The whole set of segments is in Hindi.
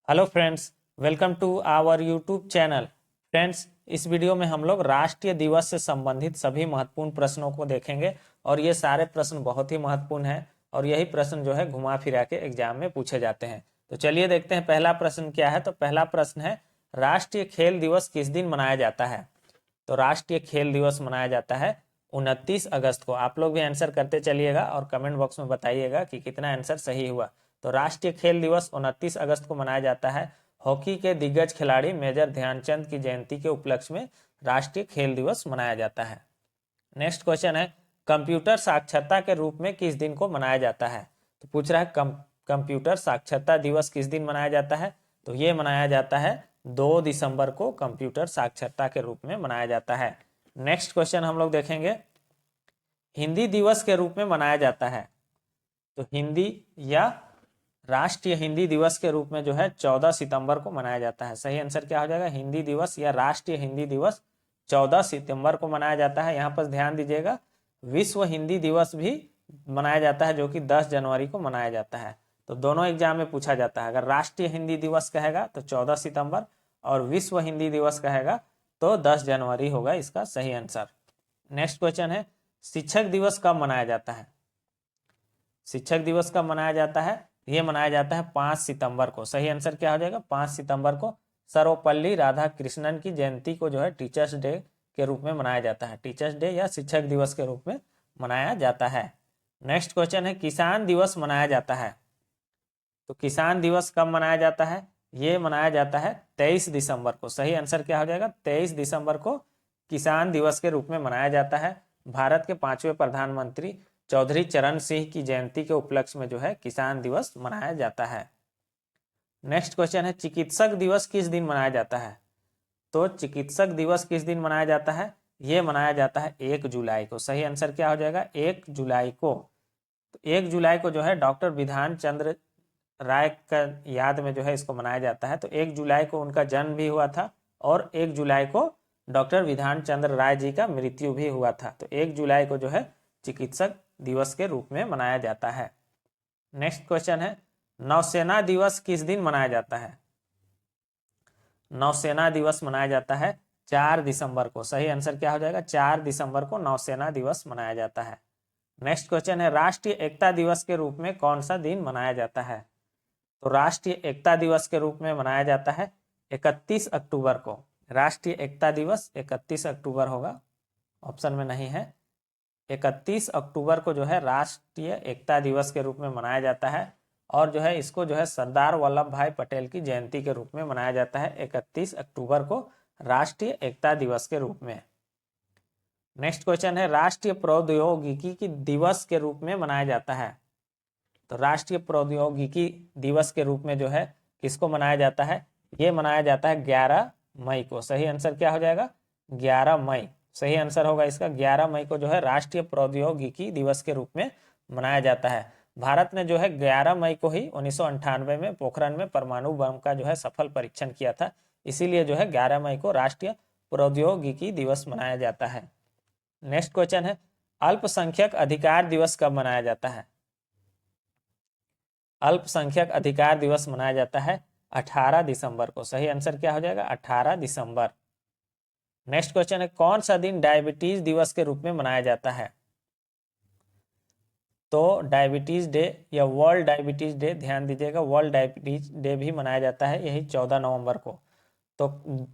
Hello friends, welcome to our YouTube channel. Friends, इस वीडियो में हम लोग राष्ट्रीय दिवस से संबंधित सभी महत्वपूर्ण प्रश्नों को देखेंगे और ये सारे प्रश्न बहुत ही महत्वपूर्ण हैं और यही प्रश्न जो है घुमा फिरा के एग्जाम में पूछे जाते हैं। तो चलिए देखते हैं पहला प्रश्न क्या है। तो पहला प्रश्न है, राष्ट्रीय खेल दिवस किस दिन मनाया जाता है? तो राष्ट्रीय खेल दिवस मनाया जाता है 29 अगस्त को। आप लोग भी आंसर करते चलिएगा और कमेंट बॉक्स में बताइएगा कि कितना आंसर सही हुआ। तो राष्ट्रीय खेल दिवस 29 अगस्त को मनाया जाता है। हॉकी के दिग्गज खिलाड़ी मेजर ध्यानचंद की जयंती के उपलक्ष्य में राष्ट्रीय खेल दिवस मनाया जाता है। नेक्स्ट क्वेश्चन है, कंप्यूटर साक्षरता के रूप में किस दिन को मनाया जाता है? तो पूछ रहा है कंप्यूटर साक्षरता दिवस किस दिन मनाया जाता है? तो ये मनाया जाता है 2 दिसंबर को कंप्यूटर साक्षरता के रूप में मनाया जाता है। नेक्स्ट क्वेश्चन हम लोग देखेंगे, हिंदी दिवस के रूप में मनाया जाता है। तो हिंदी या राष्ट्रीय हिंदी दिवस के रूप में जो है 14 सितंबर को मनाया जाता है। सही आंसर क्या हो जाएगा? हिंदी दिवस या राष्ट्रीय हिंदी दिवस 14 सितंबर को मनाया जाता है। यहाँ पर ध्यान दीजिएगा, विश्व हिंदी दिवस भी मनाया जाता है जो कि 10 जनवरी को मनाया जाता है। तो दोनों एग्जाम में पूछा जाता है। अगर राष्ट्रीय हिंदी दिवस कहेगा तो 14 सितंबर और विश्व हिंदी दिवस कहेगा तो 10 जनवरी होगा इसका सही आंसर। नेक्स्ट क्वेश्चन है, शिक्षक दिवस कब मनाया जाता है? शिक्षक दिवस कब मनाया जाता है? ये मनाया जाता है 5 सितंबर को। सही आंसर क्या हो जाएगा? 5 सितंबर को सर्वपल्ली राधाकृष्णन की जयंती को जो है टीचर्स डे के रूप में मनाया जाता है। टीचर्स डे या शिक्षक दिवस के रूप में मनाया जाता है। नेक्स्ट क्वेश्चन है, किसान दिवस मनाया जाता है। तो किसान दिवस कब मनाया जाता है? ये मनाया जाता है 23 दिसंबर को। सही आंसर क्या हो जाएगा? 23 दिसंबर को किसान दिवस के रूप में मनाया जाता है। भारत के 5वें प्रधानमंत्री चौधरी चरण सिंह की जयंती के उपलक्ष्य में जो है किसान दिवस मनाया जाता है। नेक्स्ट क्वेश्चन है, चिकित्सक दिवस किस दिन मनाया जाता है? तो चिकित्सक दिवस किस दिन मनाया जाता है? ये मनाया जाता है 1 जुलाई को। सही आंसर क्या हो जाएगा? 1 जुलाई को। तो 1 जुलाई को जो है डॉक्टर विधान चंद्र राय का याद में जो है इसको मनाया जाता है। तो 1 जुलाई को उनका जन्म भी हुआ था और 1 जुलाई को डॉक्टर विधान चंद्र राय जी का मृत्यु भी हुआ था। तो 1 जुलाई को जो है चिकित्सक दिवस के रूप में मनाया जाता है। नेक्स्ट क्वेश्चन है, नौसेना दिवस किस दिन मनाया जाता है? नौसेना दिवस मनाया जाता है 4 दिसंबर को। सही आंसर क्या हो जाएगा? 4 दिसंबर को नौसेना दिवस मनाया जाता है। नेक्स्ट क्वेश्चन है, राष्ट्रीय एकता दिवस के रूप में कौन सा दिन मनाया जाता है? तो राष्ट्रीय एकता दिवस के रूप में मनाया जाता है 31 अक्टूबर को। राष्ट्रीय एकता दिवस 31 अक्टूबर होगा, ऑप्शन में नहीं है। 31 अक्टूबर को जो है राष्ट्रीय एकता दिवस के रूप में मनाया जाता है और जो है इसको जो है सरदार वल्लभ भाई पटेल की जयंती के रूप में मनाया जाता है 31 अक्टूबर को राष्ट्रीय एकता दिवस के रूप में। नेक्स्ट क्वेश्चन है, राष्ट्रीय प्रौद्योगिकी की दिवस के रूप में मनाया जाता है। तो राष्ट्रीय प्रौद्योगिकी दिवस के रूप में जो है किसको मनाया जाता है? ये मनाया जाता है 11 मई को। सही आंसर क्या हो जाएगा? 11 मई सही आंसर होगा इसका। 11 मई को जो है राष्ट्रीय प्रौद्योगिकी दिवस के रूप में मनाया जाता है। भारत ने जो है 11 मई को ही 1998 में पोखरण में परमाणु बम का जो है सफल परीक्षण किया था। इसीलिए जो है 11 मई को राष्ट्रीय प्रौद्योगिकी दिवस मनाया जाता है। नेक्स्ट क्वेश्चन है, अल्पसंख्यक अधिकार दिवस कब मनाया जाता है? अल्पसंख्यक अधिकार दिवस मनाया जाता है 18 दिसंबर को। सही आंसर क्या हो जाएगा? 18 दिसंबर। नेक्स्ट क्वेश्चन है, कौन सा दिन डायबिटीज दिवस के रूप में मनाया जाता है? तो डायबिटीज डे या वर्ल्ड डायबिटीज डे, ध्यान दीजिएगा, वर्ल्ड डायबिटीज डे भी मनाया जाता है यही 14 नवंबर को। तो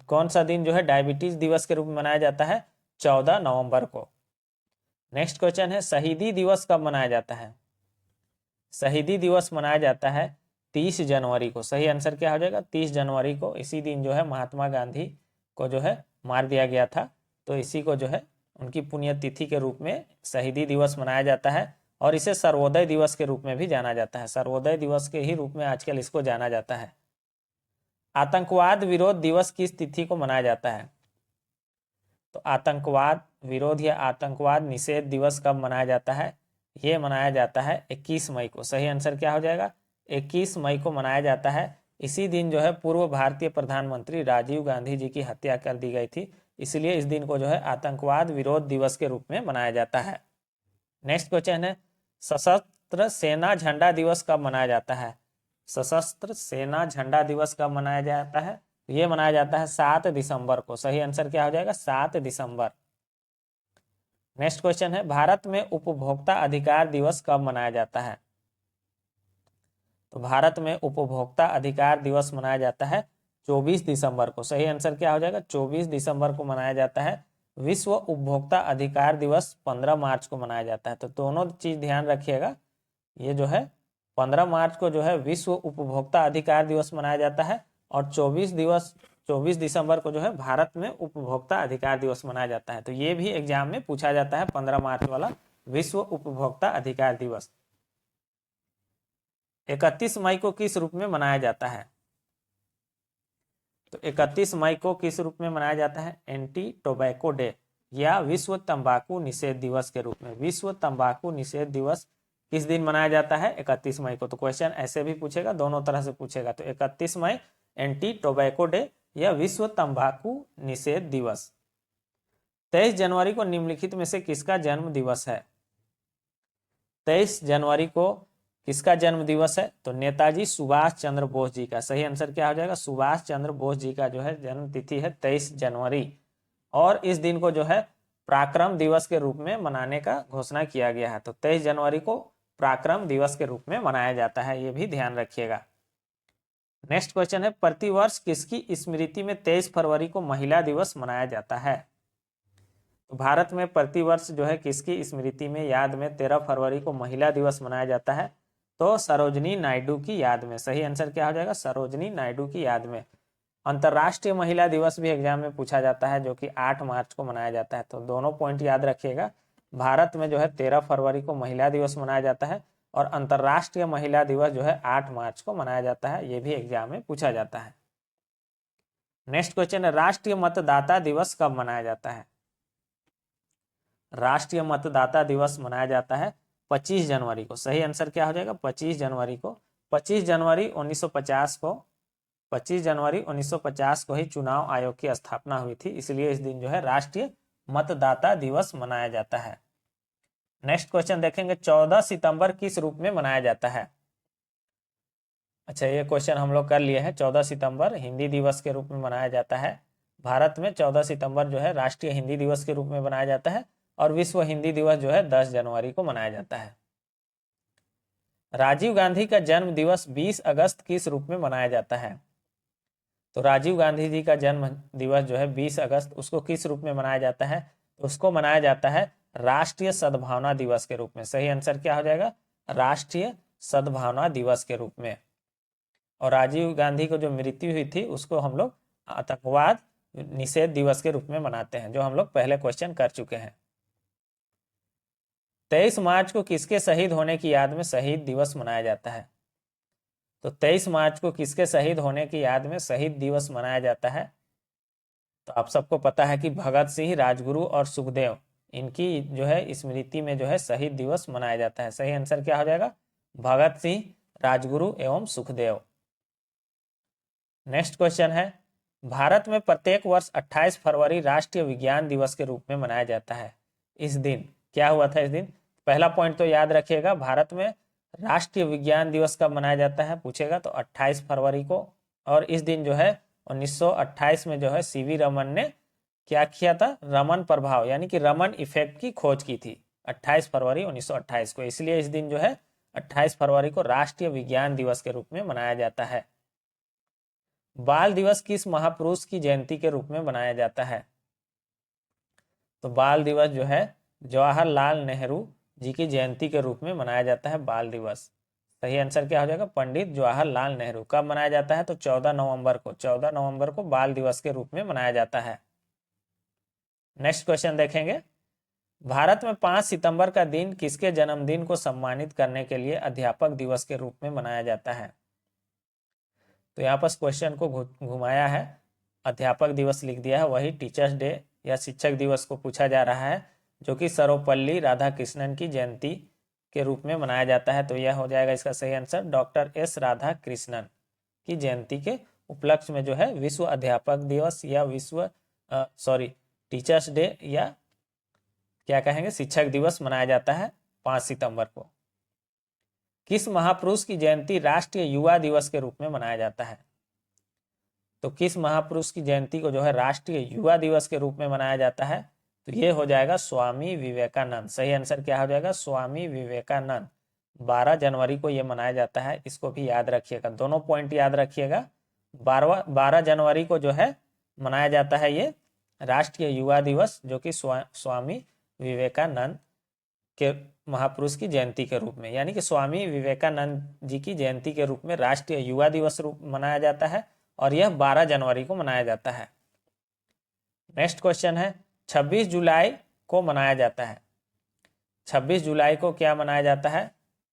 कौन सा दिन जो है डायबिटीज दिवस के रूप में मनाया जाता है? 14 नवंबर को। नेक्स्ट क्वेश्चन है, शहीदी दिवस कब मनाया जाता है? शहीदी दिवस मनाया जाता है 30 जनवरी को। सही आंसर क्या हो जाएगा? 30 जनवरी को। इसी दिन जो है महात्मा गांधी को जो है मार दिया गया था, तो इसी को जो है उनकी पुण्यतिथि के रूप में शहीदी दिवस मनाया जाता है और इसे सर्वोदय दिवस के रूप में भी जाना जाता है। सर्वोदय दिवस के ही रूप में आजकल इसको जाना जाता है। आतंकवाद विरोध दिवस किस तिथि को मनाया जाता है? तो आतंकवाद विरोध या आतंकवाद निषेध दिवस कब मनाया जाता है? ये मनाया जाता है 21 मई को। सही आंसर क्या हो जाएगा? 21 मई को मनाया जाता है। इसी दिन जो है पूर्व भारतीय प्रधानमंत्री राजीव गांधी जी की हत्या कर दी गई थी, इसलिए इस दिन को जो है आतंकवाद विरोध दिवस के रूप में मनाया जाता है। नेक्स्ट क्वेश्चन है, सशस्त्र सेना झंडा दिवस कब मनाया जाता है? सशस्त्र सेना झंडा दिवस कब मनाया जाता है? ये मनाया जाता है 7 दिसंबर को। सही आंसर क्या हो जाएगा? 7 दिसंबर। नेक्स्ट क्वेश्चन है, भारत में उपभोक्ता अधिकार दिवस कब मनाया जाता है? तो भारत में उपभोक्ता अधिकार दिवस मनाया जाता है 24 दिसंबर को। सही आंसर क्या हो जाएगा? 24 दिसंबर को मनाया जाता है। विश्व उपभोक्ता अधिकार दिवस 15 मार्च को मनाया जाता है। तो दोनों चीज ध्यान रखिएगा, ये जो है 15 मार्च को जो है विश्व उपभोक्ता अधिकार दिवस मनाया जाता है, और 24 दिसंबर को जो है भारत में उपभोक्ता अधिकार दिवस मनाया जाता है। तो ये भी एग्जाम में पूछा जाता है, 15 मार्च वाला विश्व उपभोक्ता अधिकार दिवस। 31 मई को किस रूप में मनाया जाता है? तो 31 मई को किस रूप में मनाया जाता है? एंटी टोबैको डे या विश्व तंबाकू निषेध दिवस के रूप में। विश्व तंबाकू निषेध दिवस किस दिन मनाया जाता है? 31 मई को। तो क्वेश्चन ऐसे भी पूछेगा, दोनों तरह से पूछेगा। तो 31 मई एंटी टोबैको डे या विश्व तंबाकू निषेध दिवस। 23 जनवरी को निम्नलिखित में से किसका जन्म दिवस है? 23 जनवरी को किसका जन्म दिवस है? तो नेताजी सुभाष चंद्र बोस जी का। सही आंसर क्या हो जाएगा? सुभाष चंद्र बोस जी का जो है जन्म तिथि है 23 जनवरी। और इस दिन को जो है पराक्रम दिवस के रूप में मनाने का घोषणा किया गया है। तो 23 जनवरी को पराक्रम दिवस के रूप में मनाया जाता है, ये भी ध्यान रखिएगा। नेक्स्ट क्वेश्चन है, प्रतिवर्ष किसकी स्मृति में 23 फरवरी को महिला दिवस मनाया जाता है? तो भारत में प्रतिवर्ष जो है किसकी स्मृति में, याद में 13 फरवरी को महिला दिवस मनाया जाता है? तो सरोजनी नायडू की याद में। सही आंसर क्या हो जाएगा? सरोजनी नायडू की याद में। अंतर्राष्ट्रीय महिला दिवस भी एग्जाम में पूछा जाता है, जो कि 8 मार्च को मनाया जाता है। तो दोनों पॉइंट याद रखिएगा, भारत में जो है 13 फरवरी को महिला दिवस मनाया जाता है, और अंतर्राष्ट्रीय महिला दिवस जो है 8 मार्च को मनाया जाता है। ये भी एग्जाम में पूछा जाता है। नेक्स्ट क्वेश्चन है, राष्ट्रीय मतदाता दिवस कब मनाया जाता है? राष्ट्रीय मतदाता दिवस मनाया जाता है 25 जनवरी को। सही आंसर क्या हो जाएगा? 25 जनवरी को। 25 जनवरी 1950 को 25 जनवरी 1950 को ही चुनाव आयोग की स्थापना हुई थी, इसलिए इस दिन जो है राष्ट्रीय मतदाता दिवस मनाया जाता है। नेक्स्ट क्वेश्चन देखेंगे, 14 सितंबर किस रूप में मनाया जाता है? अच्छा, ये क्वेश्चन हम लोग कर लिए हैं। 14 सितंबर हिंदी दिवस के रूप में मनाया जाता है। भारत में 14 सितंबर जो है राष्ट्रीय हिंदी दिवस के रूप में मनाया जाता है, और विश्व हिंदी दिवस जो है 10 जनवरी को मनाया जाता है। राजीव गांधी का जन्म दिवस 20 अगस्त किस रूप में मनाया जाता है? तो राजीव गांधी जी का जन्म दिवस जो है 20 अगस्त, उसको किस रूप में मनाया जाता है? तो उसको मनाया जाता है राष्ट्रीय सद्भावना दिवस के रूप में। सही आंसर क्या हो जाएगा? राष्ट्रीय सद्भावना दिवस के रूप में। और राजीव गांधी को जो मृत्यु हुई थी उसको हम लोग आतंकवाद निषेध दिवस के रूप में मनाते हैं, जो हम लोग पहले क्वेश्चन कर चुके हैं। 23 मार्च को किसके शहीद होने की याद में शहीद दिवस मनाया जाता है? तो 23 मार्च को किसके शहीद होने की याद में शहीद दिवस मनाया जाता है? तो आप सबको पता है कि भगत सिंह, राजगुरु और सुखदेव, इनकी जो है स्मृति में जो है शहीद दिवस मनाया जाता है। सही आंसर क्या हो जाएगा? भगत सिंह, राजगुरु एवं सुखदेव। नेक्स्ट क्वेश्चन है, भारत में प्रत्येक वर्ष 28 फरवरी राष्ट्रीय विज्ञान दिवस के रूप में मनाया जाता है। इस दिन क्या हुआ था? इस दिन पहला पॉइंट तो याद रखिएगा, भारत में राष्ट्रीय विज्ञान दिवस कब मनाया जाता है पूछेगा तो 28 फरवरी को। और इस दिन जो है 1928 में जो है सीवी रमन ने क्या किया था? रमन प्रभाव यानी कि रमन इफेक्ट की खोज की थी 28 फरवरी 1928 को। इसलिए इस दिन जो है 28 फरवरी को राष्ट्रीय विज्ञान दिवस के रूप में मनाया जाता है। बाल दिवस किस महापुरुष की जयंती के रूप में मनाया जाता है? तो बाल दिवस जो है जवाहरलाल नेहरू जी की जयंती के रूप में मनाया जाता है बाल दिवस। सही आंसर क्या हो जाएगा? पंडित जवाहरलाल नेहरू। कब मनाया जाता है? तो 14 नवंबर को। 14 नवंबर को बाल दिवस के रूप में मनाया जाता है। नेक्स्ट क्वेश्चन देखेंगे, भारत में 5 सितंबर का दिन किसके जन्मदिन को सम्मानित करने के लिए अध्यापक दिवस के रूप में मनाया जाता है? तो यहाँ पर क्वेश्चन को घुमाया है, अध्यापक दिवस लिख दिया है, वही टीचर्स डे या शिक्षक दिवस को पूछा जा रहा है, जो कि सर्वपल्ली राधाकृष्णन की जयंती के रूप में मनाया जाता है। तो यह हो जाएगा इसका सही आंसर, डॉक्टर एस राधाकृष्णन की जयंती के उपलक्ष्य में जो है विश्व अध्यापक दिवस या टीचर्स डे या क्या कहेंगे शिक्षक दिवस मनाया जाता है 5 सितंबर को। किस महापुरुष की जयंती राष्ट्रीय युवा दिवस के रूप में मनाया जाता है? तो किस महापुरुष की जयंती को जो है राष्ट्रीय युवा दिवस के रूप में मनाया जाता है? तो ये हो जाएगा स्वामी विवेकानंद। सही आंसर क्या हो जाएगा? स्वामी विवेकानंद। 12 जनवरी को ये मनाया जाता है, इसको भी याद रखिएगा, दोनों पॉइंट याद रखिएगा। 12 जनवरी को जो है मनाया जाता है ये राष्ट्रीय युवा दिवस, जो कि स्वामी विवेकानंद के महापुरुष की जयंती के रूप में, यानी कि स्वामी विवेकानंद जी की जयंती के रूप में राष्ट्रीय युवा दिवस रूप मनाया जाता है, और यह 12 जनवरी को मनाया जाता है। नेक्स्ट क्वेश्चन है 26 जुलाई को मनाया जाता है। 26 जुलाई को क्या मनाया जाता है?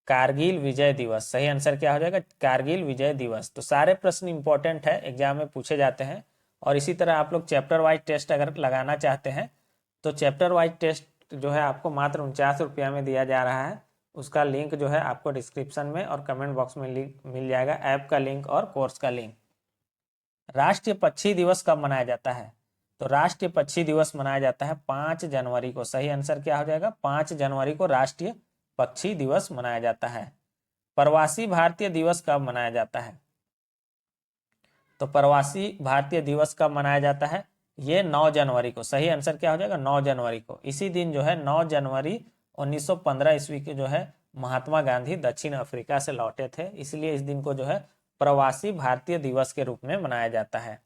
कारगिल विजय दिवस। सही आंसर क्या हो जाएगा? कारगिल विजय दिवस। तो सारे प्रश्न इंपॉर्टेंट है, एग्जाम में पूछे जाते हैं। और इसी तरह आप लोग चैप्टर वाइज टेस्ट अगर लगाना चाहते हैं तो चैप्टर वाइज टेस्ट जो है आपको मात्र 49 रुपया में दिया जा रहा है। उसका लिंक जो है आपको डिस्क्रिप्शन में और कमेंट बॉक्स में लिंक मिल जाएगा, ऐप का लिंक और कोर्स का लिंक। राष्ट्रीय पक्षी दिवस कब मनाया जाता है? तो राष्ट्रीय पक्षी दिवस मनाया जाता है 5 जनवरी को। सही आंसर क्या हो जाएगा? 5 जनवरी को राष्ट्रीय पक्षी दिवस मनाया जाता है। प्रवासी भारतीय दिवस कब मनाया जाता है? तो प्रवासी भारतीय दिवस कब मनाया जाता है? ये 9 जनवरी को। सही आंसर क्या हो जाएगा? 9 जनवरी को। इसी दिन जो है 9 जनवरी 1915 ईस्वी के जो है महात्मा गांधी दक्षिण अफ्रीका से लौटे थे, इसलिए इस दिन को जो है प्रवासी भारतीय दिवस के रूप में मनाया जाता है।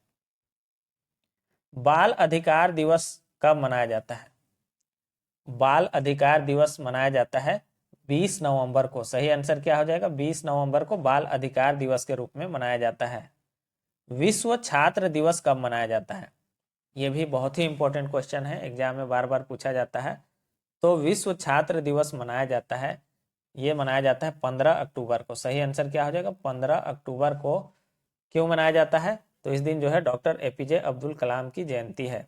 बाल अधिकार दिवस कब मनाया जाता है? बाल अधिकार दिवस मनाया जाता है 20 नवंबर को। सही आंसर क्या हो जाएगा? 20 नवंबर को बाल अधिकार दिवस के रूप में मनाया जाता है। विश्व छात्र दिवस कब मनाया जाता है? यह भी बहुत ही इंपॉर्टेंट क्वेश्चन है, एग्जाम में बार बार पूछा जाता है। तो विश्व छात्र दिवस मनाया जाता है, ये मनाया जाता है 15 अक्टूबर को। सही आंसर क्या हो जाएगा? 15 अक्टूबर को। क्यों मनाया जाता है? तो इस दिन जो है डॉक्टर एपीजे अब्दुल कलाम की जयंती है,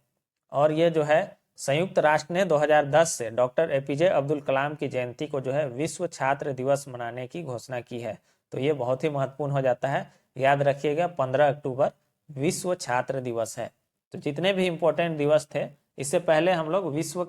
और ये जो है संयुक्त राष्ट्र ने 2010 से डॉक्टर एपीजे अब्दुल कलाम की जयंती को जो है विश्व छात्र दिवस मनाने की घोषणा की है। तो ये बहुत ही महत्वपूर्ण हो जाता है, याद रखिएगा 15 अक्टूबर विश्व छात्र दिवस है। तो जितने भी इम्पोर्टेंट दिवस थे, इससे पहले हम लोग विश्व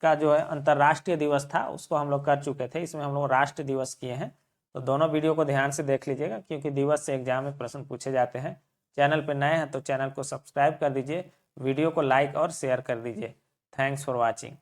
का जो है अंतर्राष्ट्रीय दिवस था उसको हम लोग कर चुके थे, इसमें हम लोग राष्ट्र दिवस किए हैं। तो दोनों वीडियो को ध्यान से देख लीजिएगा, क्योंकि दिवस से एग्जाम में प्रश्न पूछे जाते हैं। चैनल पर नए हैं तो चैनल को सब्सक्राइब कर दीजिए, वीडियो को लाइक और शेयर कर दीजिए। Thanks for watching.